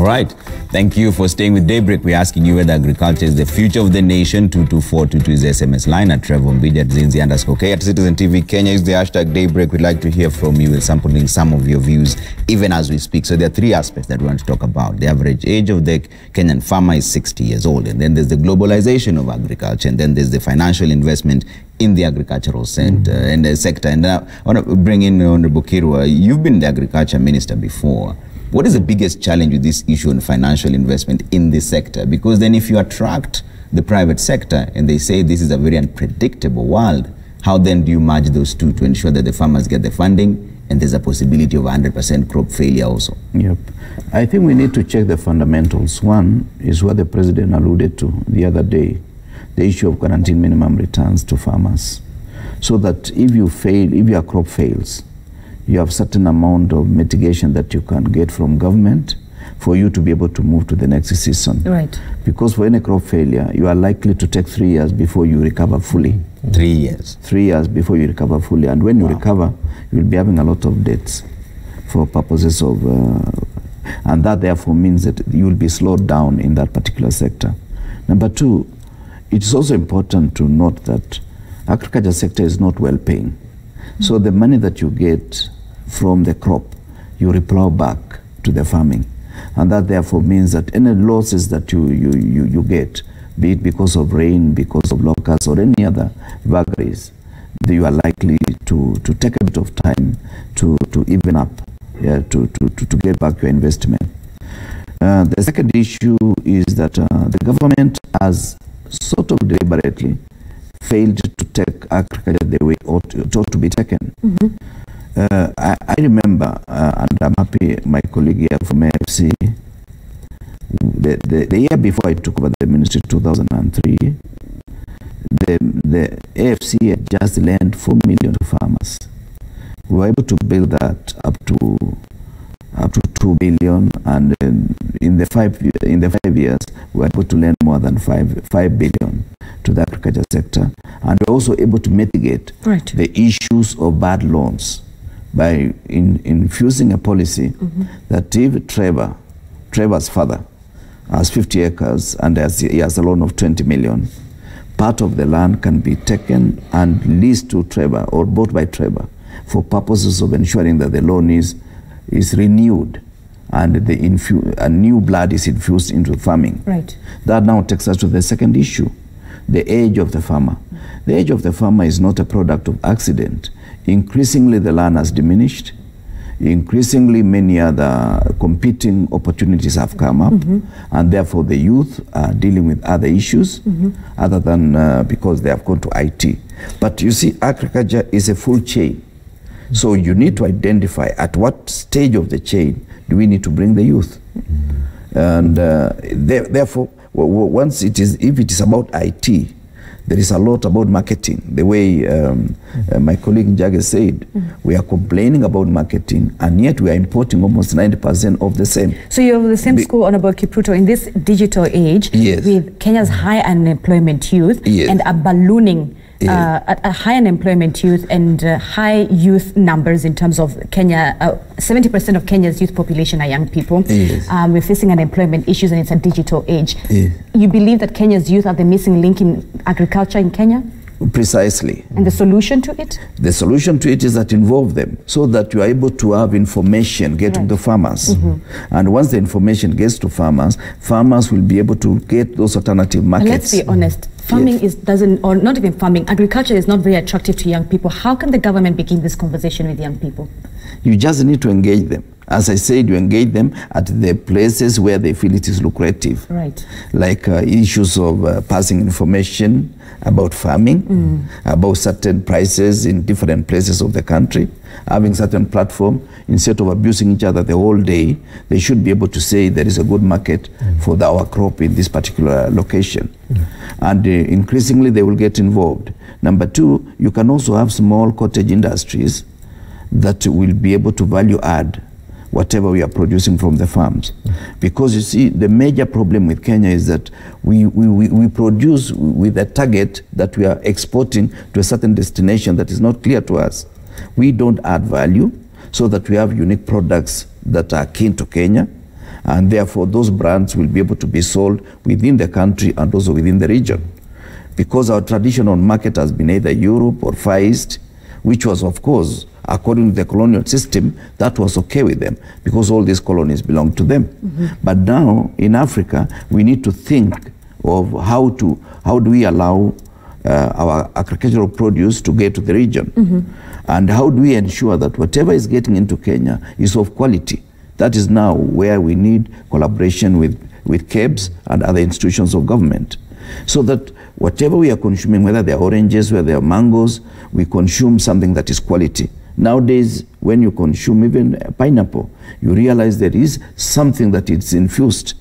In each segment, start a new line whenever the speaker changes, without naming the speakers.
All right. Thank you for staying with Daybreak. We're asking you whether agriculture is the future of the nation. 22422 is the SMS line. At Trevor Mbidi at Zinzi_K. At Citizen TV Kenya is the hashtag Daybreak. We'd like to hear from you with sampling some of your views even as we speak. So there are three aspects that we want to talk about. The average age of the Kenyan farmer is 60 years old. And then there's the globalization of agriculture. And then there's the financial investment in the agricultural sector. And I want to bring in Honorable Kirwa. You've been the agriculture minister before. What is the biggest challenge with this issue on financial investment in this sector? Because then if you attract the private sector and they say this is a very unpredictable world, how then do you merge those two to ensure that the farmers get the funding and there's a possibility of 100% crop failure also?
Yep. I think we need to check the fundamentals. One is what the president alluded to the other day, the issue of guaranteed minimum returns to farmers. So that if your crop fails, you have certain amount of mitigation that you can get from government for you to be able to move to the next season.
Right.
Because for any crop failure, you are likely to take 3 years before you recover fully.
3 years?
3 years before you recover fully. And when you recover, you'll be having a lot of debts for purposes of... and that therefore means that you will be slowed down in that particular sector. Number two, it is also important to note that agriculture sector is not well paying. So the money that you get from the crop, you replow back to the farming. And that therefore means that any losses that you get, be it because of rain, because of locusts, or any other vagaries, you are likely to take a bit of time to even up, to get back your investment. The second issue is that the government has sort of deliberately failed to take agriculture the way it ought to be taken. I remember, and I'm happy my colleague here from AFC, the year before I took over the ministry, 2003, the AFC had just lent 4 million to farmers. We were able to build that up to 2 billion, and in the 5 years, we were able to lend more than 5 billion to the agriculture sector, and we're also able to mitigate the issues of bad loans by infusing a policy that if Trevor's father has 50 acres and he has a loan of 20 million, part of the land can be taken and leased to Trevor or bought by Trevor for purposes of ensuring that the loan is renewed and a new blood is infused into farming. Right. That now takes us to the second issue, the age of the farmer. The age of the farmer is not a product of accident. Increasingly, the land has diminished. Increasingly, many other competing opportunities have come up, and therefore the youth are dealing with other issues other than because they have gone to IT. But you see, agriculture is a full chain. So you need to identify at what stage of the chain do we need to bring the youth. And therefore, if it is about IT, there is a lot about marketing. The way my colleague Njage said, we are complaining about marketing, and yet we are importing almost 90% of the same. So you have the same school, Honorable Kipruto, in this digital age, with Kenya's high unemployment youth and a ballooning a high unemployment youth and high youth numbers in terms of Kenya. 70% of Kenya's youth population are young people. We're facing unemployment issues, and it's a digital age. You believe that Kenya's youth are the missing link in agriculture in Kenya? Precisely. And the solution to it? The solution to it is that involve them so that you are able to have information get to the farmers. And once the information gets to farmers, farmers will be able to get those alternative markets. And let's be honest, farming or not even farming, agriculture is not very attractive to young people. How can the government begin this conversation with young people? You just need to engage them. As I said, you engage them at the places where they feel it is lucrative. Right. Like issues of passing information about farming, about certain prices in different places of the country, having certain platform. Instead of abusing each other the whole day, they should be able to say there is a good market for our crop in this particular location. And increasingly they will get involved. Number two, you can also have small cottage industries that will be able to value add whatever we are producing from the farms. Because you see, the major problem with Kenya is that we produce with a target that we are exporting to a certain destination that is not clear to us. We don't add value so that we have unique products that are keen to Kenya, And therefore, those brands will be able to be sold within the country and also within the region. Because our traditional market has been either Europe or Far East, which was, of course, according to the colonial system, that was okay with them because all these colonies belonged to them. But now, in Africa, we need to think of how do we allow our agricultural produce to get to the region? And how do we ensure that whatever is getting into Kenya is of quality? That is now where we need collaboration with KEBS and other institutions of government, so that whatever we are consuming, whether they are oranges, whether they are mangoes, we consume something that is quality. Nowadays, when you consume even pineapple, you realize there is something that is infused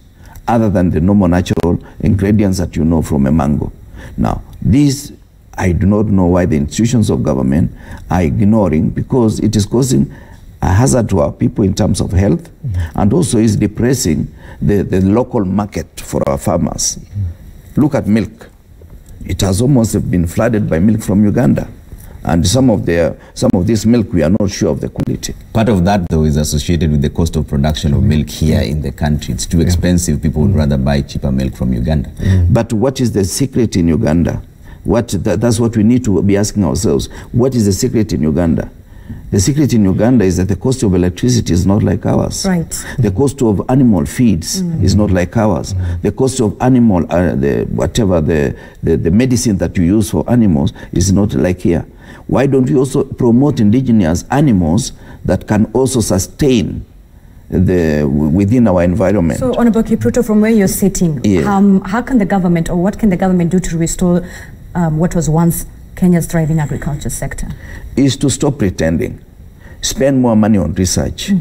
other than the normal natural ingredients that you know from a mango. Now, this, I do not know why the institutions of government are ignoring, because it is causing a hazard to our people in terms of health, and also is depressing the local market for our farmers. Look at milk. It has almost been flooded by milk from Uganda. And some of this milk, we are not sure of the quality.
Part of that, though, is associated with the cost of production of milk here in the country. It's too expensive. People would rather buy cheaper milk from Uganda.
But what is the secret in Uganda? That's what we need to be asking ourselves. What is the secret in Uganda? The secret in Uganda is that the cost of electricity is not like ours.
Right.
The cost of animal feeds is not like ours. The cost of animal, the medicine that you use for animals is not like here. Why don't we also promote indigenous animals that can also sustain within our environment?
So, Honorable Kipruto, from where you're sitting, how can the government, or what can the government do to restore what was once Kenya's thriving agriculture sector? Is
to stop pretending. Spend more money on research.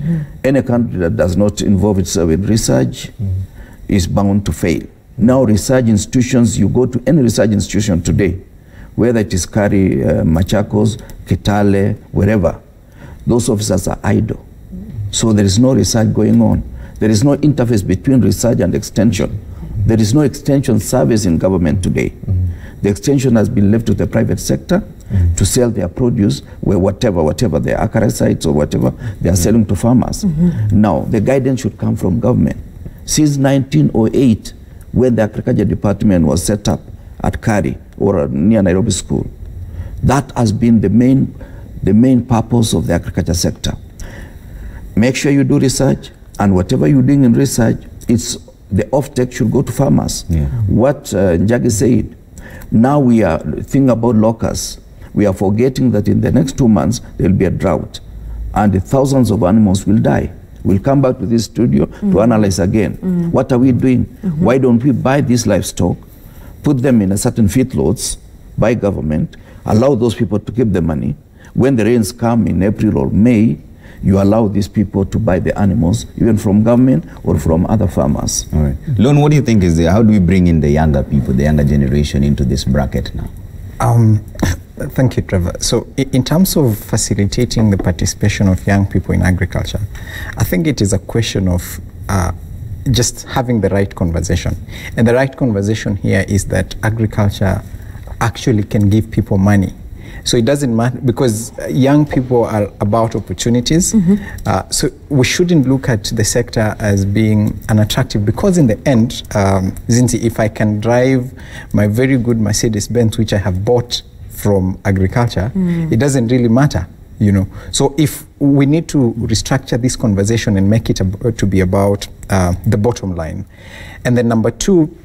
Any country that does not involve itself in research is bound to fail. Now, research institutions, you go to any research institution today, whether it is Kari, Machakos, Kitale, wherever, those officers are idle. So there is no research going on. There is no interface between research and extension. There is no extension service in government today. The extension has been left to the private sector to sell their produce, where whatever their acaricides or whatever they are selling to farmers. Now, the guidance should come from government. Since 1908, when the agriculture department was set up at Kari or near Nairobi School, that has been the main purpose of the agriculture sector. Make sure you do research, and whatever you're doing in research, the off-take should go to farmers. What Njagi said, now we are thinking about locusts. We are forgetting that in the next 2 months, there will be a drought, and thousands of animals will die. We'll come back to this studio to analyze again. What are we doing? Why don't we buy these livestock, put them in a certain feedlots by government, allow those people to keep the money. When the rains come in April or May, you allow these people to buy the animals, even from government or from other farmers.
All right. Lon, what do you think is how do we bring in the younger people, the younger generation into this bracket now?
Thank you, Trevor. So in terms of facilitating the participation of young people in agriculture, I think it is a question of just having the right conversation. And the right conversation here is that agriculture actually can give people money. So it doesn't matter, because young people are about opportunities. So we shouldn't look at the sector as being unattractive, because in the end, Zinzi, if I can drive my very good Mercedes-Benz, which I have bought from agriculture, it doesn't really matter, you know. So if we need to restructure this conversation and make it to be about the bottom line. And then number two,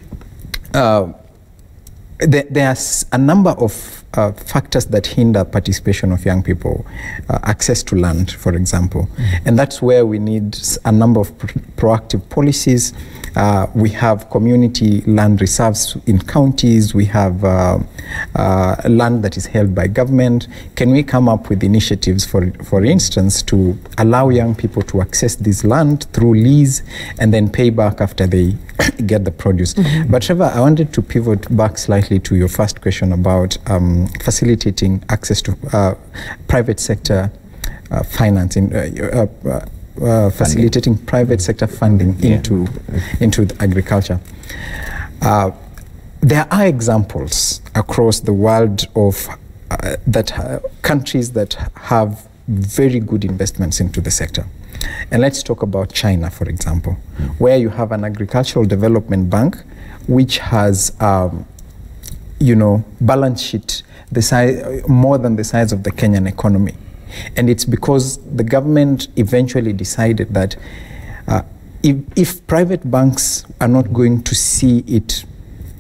there's a number of factors that hinder participation of young people, access to land, for example. And that's where we need a number of proactive policies. We have community land reserves in counties. We have land that is held by government. Can we come up with initiatives, for instance, to allow young people to access this land through lease and then pay back after they get the produce? But Trevor, I wanted to pivot back slightly to your first question about facilitating access to private sector financing, facilitating private sector funding into the agriculture. There are examples across the world of countries that have very good investments into the sector. And let's talk about China, for example, where you have an agricultural development bank which has, balance sheet the size, more than the size of the Kenyan economy. And it's because the government eventually decided that if private banks are not going to see it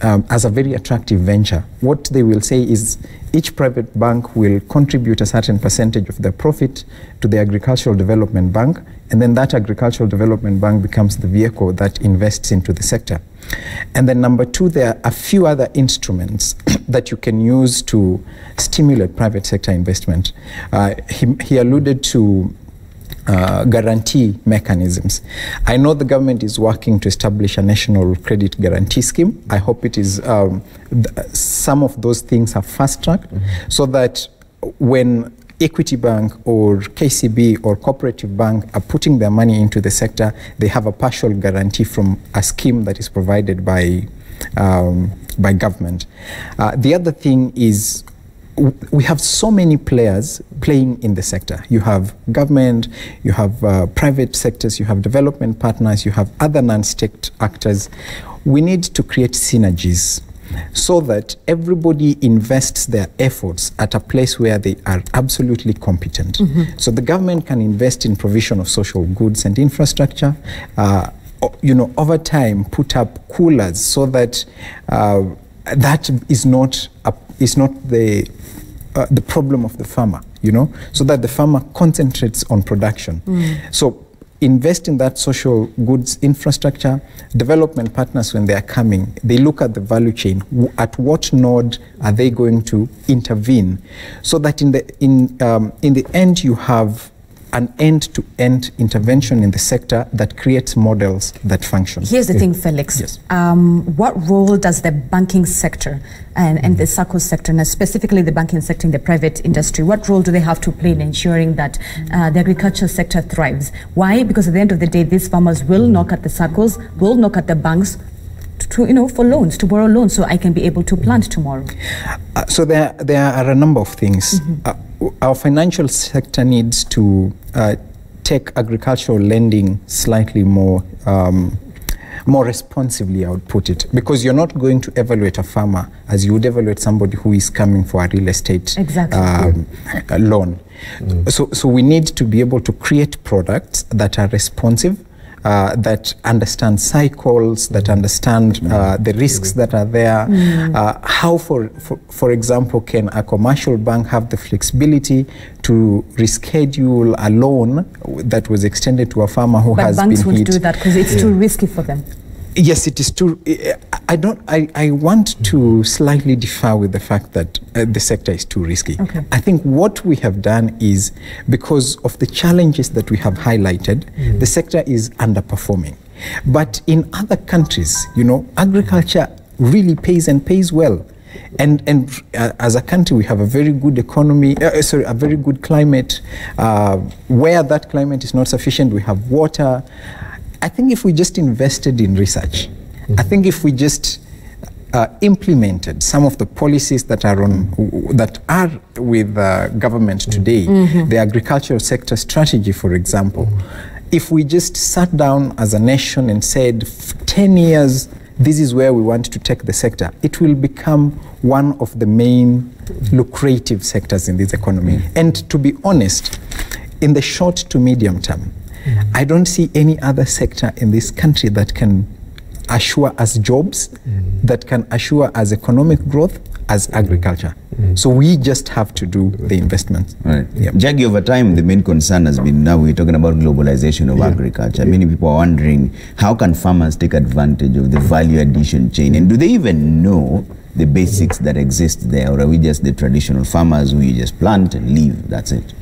as a very attractive venture, what they will say is each private bank will contribute a certain percentage of their profit to the agricultural development bank, and then that agricultural development bank becomes the vehicle that invests into the sector. And then number two, there are a few other instruments that you can use to stimulate private sector investment. He alluded to guarantee mechanisms. I know the government is working to establish a national credit guarantee scheme. I hope it is some of those things are fast-tracked so that when Equity Bank or KCB or Cooperative Bank are putting their money into the sector, they have a partial guarantee from a scheme that is provided by government. The other thing is we have so many players playing in the sector. You have government, you have private sectors, you have development partners, you have other non-state actors. We need to create synergies so that everybody invests their efforts at a place where they are absolutely competent. So the government can invest in provision of social goods and infrastructure, over time put up coolers so that that is not the problem of the farmer, so that the farmer concentrates on production. So invest in that social goods infrastructure. Development partners, when they are coming, they look at the value chain. At what node are they going to intervene, so that in the end you have an end-to-end intervention in the sector that creates models that function.
Here's the thing, Felix.
Yes.
What role does the banking sector and the SACCO sector, and specifically the banking sector in the private industry, what role do they have to play in ensuring that the agriculture sector thrives? Why? Because at the end of the day, these farmers will knock at the SACCOs, will knock at the banks for loans, to borrow loans, so I can be able to plant tomorrow.
So there are a number of things. Our financial sector needs to take agricultural lending slightly more responsibly, I would put it, because you're not going to evaluate a farmer as you would evaluate somebody who is coming for a real estate loan. So we need to be able to create products that are responsive, that understand cycles, that understand the risks that are there. How, for example, can a commercial bank have the flexibility to reschedule a loan that was extended to a farmer who has been hit?
But banks won't do that because it's too risky for them.
Yes, it is too. I want to slightly differ with the fact that the sector is too risky.
Okay.
I think what we have done is, because of the challenges that we have highlighted, the sector is underperforming. But in other countries, agriculture really pays and pays well. And as a country, we have a very good economy, a very good climate. Where that climate is not sufficient, we have water. I think if we just invested in research, I think if we just implemented some of the policies that are with government today, the agricultural sector strategy, for example, if we just sat down as a nation and said, 10 years, this is where we want to take the sector, it will become one of the main lucrative sectors in this economy. And to be honest, in the short to medium term, I don't see any other sector in this country that can assure us jobs, that can assure us economic growth as agriculture. So we just have to do the investments.
Right. Jackie, over time, the main concern has been, now we're talking about globalization of agriculture. Many people are wondering, how can farmers take advantage of the value addition chain? And do they even know the basics that exist there? Or are we just the traditional farmers who you just plant and leave, that's it?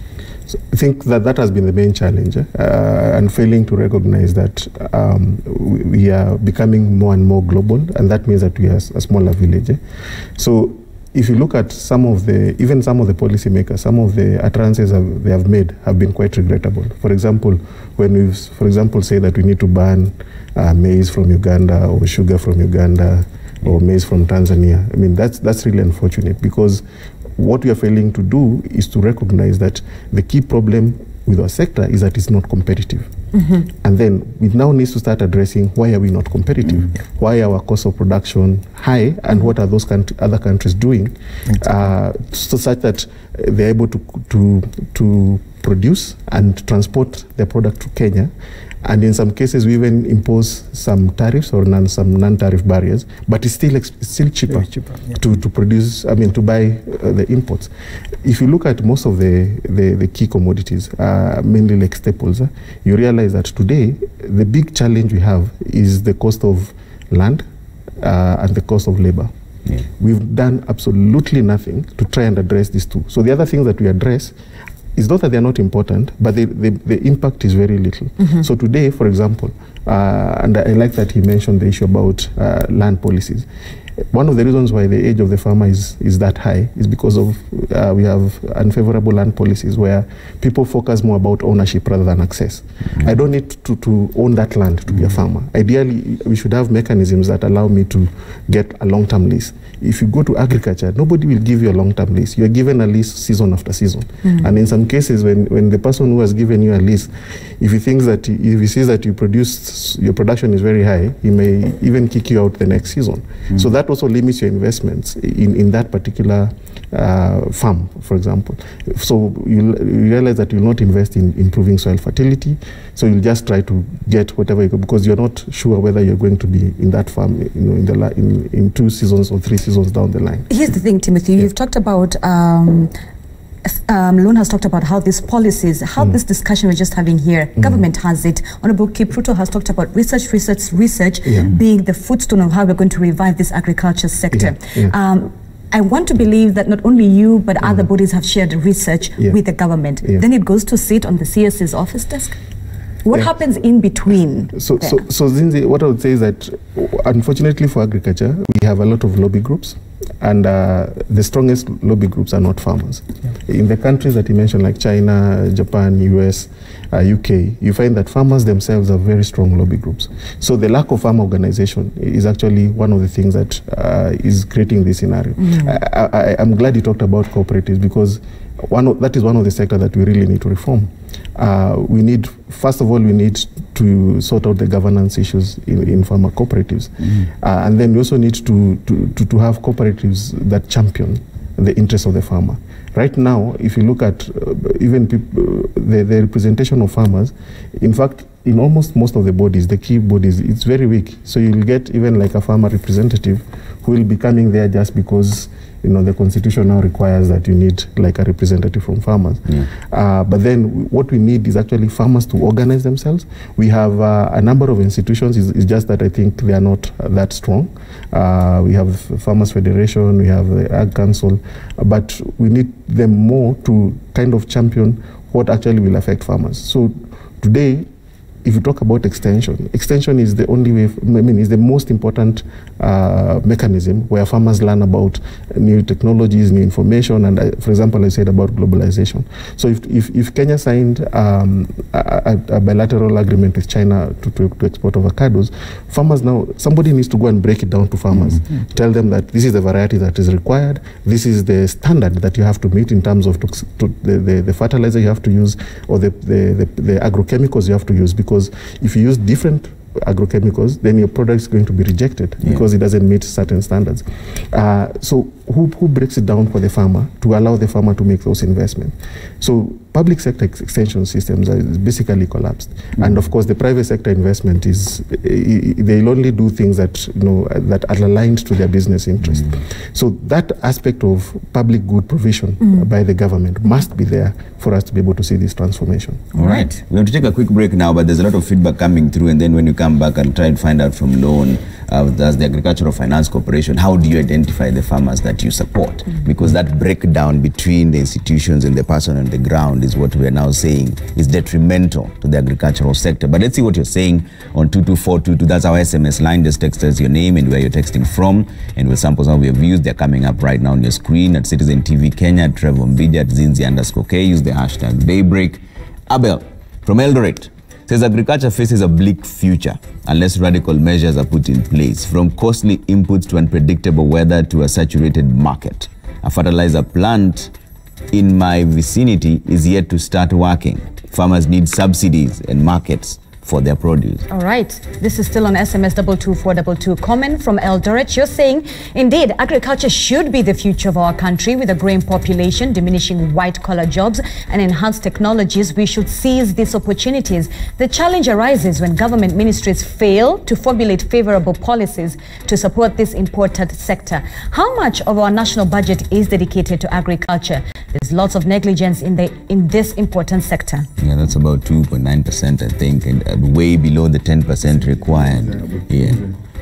So I think that has been the main challenge, and failing to recognize that we are becoming more and more global, and that means that we are a smaller village. So if you look at some of the policymakers, some of the utterances they have made have been quite regrettable. For example, when we, say that we need to ban maize from Uganda or sugar from Uganda or maize from Tanzania, I mean, that's really unfortunate, because what we are failing to do is to recognize that the key problem with our sector is that it's not competitive. And then we now need to start addressing why are we not competitive? Why are our costs of production high, and what are those other countries doing so such that they're able to produce and transport their product to Kenya. And in some cases, we even impose some tariffs or some non-tariff barriers, but it's still cheaper, to produce, to buy the imports. If you look at most of the key commodities, mainly like staples, you realize that today, the big challenge we have is the cost of land and the cost of labor. Yeah. We've done absolutely nothing to try and address these two. So the other things that we address, it's not that they're not important, but the impact is very little. So today, for example, and I like that he mentioned the issue about land policies. One of the reasons why the age of the farmer is that high is because of we have unfavorable land policies where people focus more about ownership rather than access. I don't need to own that land to be a farmer. Ideally, we should have mechanisms that allow me to get a long-term lease. If you go to agriculture, nobody will give you a long-term lease. You are given a lease season after season. And in some cases, when the person who has given you a lease, if he thinks that, if he sees that your production is very high, he may even kick you out the next season. So that also limits your investments in that particular farm, for example. So you realize that you'll not invest in improving soil fertility, so you'll just try to get whatever you can, because you're not sure whether you're going to be in that farm, in 2 seasons or 3 seasons down the line. Here's
the thing, Timothy, you've talked about Lone has talked about how these policies, how this discussion we're just having here, government has it. Honorable Kipruto has talked about research being the footstone of how we're going to revive this agriculture sector. I want to believe that not only you, but other bodies have shared research with the government. Then it goes to sit on the CS's office desk. What happens in between?
So Zinzi, what I would say is that, unfortunately for agriculture, we have a lot of lobby groups, and the strongest lobby groups are not farmers. In the countries that you mentioned, like China, Japan, US, UK, you find that farmers themselves are very strong lobby groups. So the lack of farm organization is actually one of the things that is creating this scenario. I'm glad you talked about cooperatives, because that is one of the sectors that we really need to reform. First of all, we need to sort out the governance issues in farmer cooperatives. And then we also need to have cooperatives that champion the interests of the farmer. Right now, if you look at even the representation of farmers, in fact, in almost most of the bodies, the key bodies, it's very weak. So you'll get even like a farmer representative who will be coming there just because the constitution now requires that you need like a representative from farmers. But then what we need is actually farmers to organize themselves. We have a number of institutions. It's just that I think they are not that strong. We have Farmers Federation, we have the Ag Council, but we need them more to kind of champion what actually will affect farmers. So today, if you talk about extension is the only way, is the most important mechanism where farmers learn about new technologies, new information, and for example, I said about globalization. So if Kenya signed a bilateral agreement with China to export avocados, farmers now, somebody needs to go and break it down to farmers, tell them that this is the variety that is required, this is the standard that you have to meet in terms of the fertilizer you have to use, or the agrochemicals you have to use, because if you use different agrochemicals, then your product is going to be rejected because it doesn't meet certain standards. So who breaks it down for the farmer to allow the farmer to make those investments? So public sector extension systems are basically collapsed. And of course, the private sector investment they'll only do things that that are aligned to their business interest. So that aspect of public good provision by the government must be there for us to be able to see this transformation.
All right. We're going to take a quick break now, but there's a lot of feedback coming through, and then when you come back, I'll try and find out from Lone, as the Agricultural Finance Corporation, how do you identify the farmers that you support? Because that breakdown between the institutions and the person on the ground is what we are now saying is detrimental to the agricultural sector. But let's see what you're saying on 22422. That's our SMS line. Just text us your name and where you're texting from, and we'll sample some of your views. They're coming up right now on your screen at Citizen TV Kenya, at Trevor Mbija, at Zinzi_K. Use the hashtag Daybreak. Abel from Eldoret says agriculture faces a bleak future unless radical measures are put in place, from costly inputs to unpredictable weather to a saturated market. A fertilizer plant in my vicinity is yet to start working. farmers need subsidies and markets for their produce.
All right. This is still on SMS 22422. Comment from Eldoret. You're saying, indeed, agriculture should be the future of our country. With a growing population, diminishing white-collar jobs, and enhanced technologies, we should seize these opportunities. The challenge arises when government ministries fail to formulate favorable policies to support this important sector. How much of our national budget is dedicated to agriculture? There's lots of negligence in this important sector.
Yeah, that's about 2.9%, I think, and way below the 10% required. Yeah.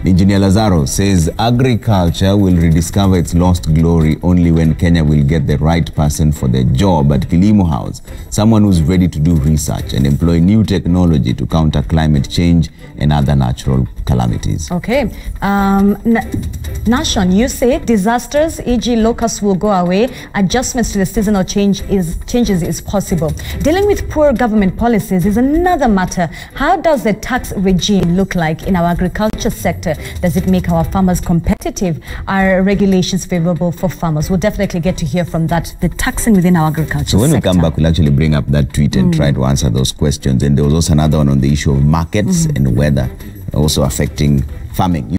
Engineer Lazaro says agriculture will rediscover its lost glory only when Kenya will get the right person for the job at Kilimo House, someone who's ready to do research and employ new technology to counter climate change and other natural calamities.
Okay. Nation, you say disasters, e.g. locusts, will go away. Adjustments to the seasonal changes is possible. Dealing with poor government policies is another matter. How does the tax regime look like in our agriculture sector? Does it make our farmers competitive? Are regulations favorable for farmers? We'll definitely get to hear from that, the taxing within our agriculture sector.
So when we come back, we'll actually bring up that tweet and try to answer those questions. And there was also another one on the issue of markets and weather also affecting farming.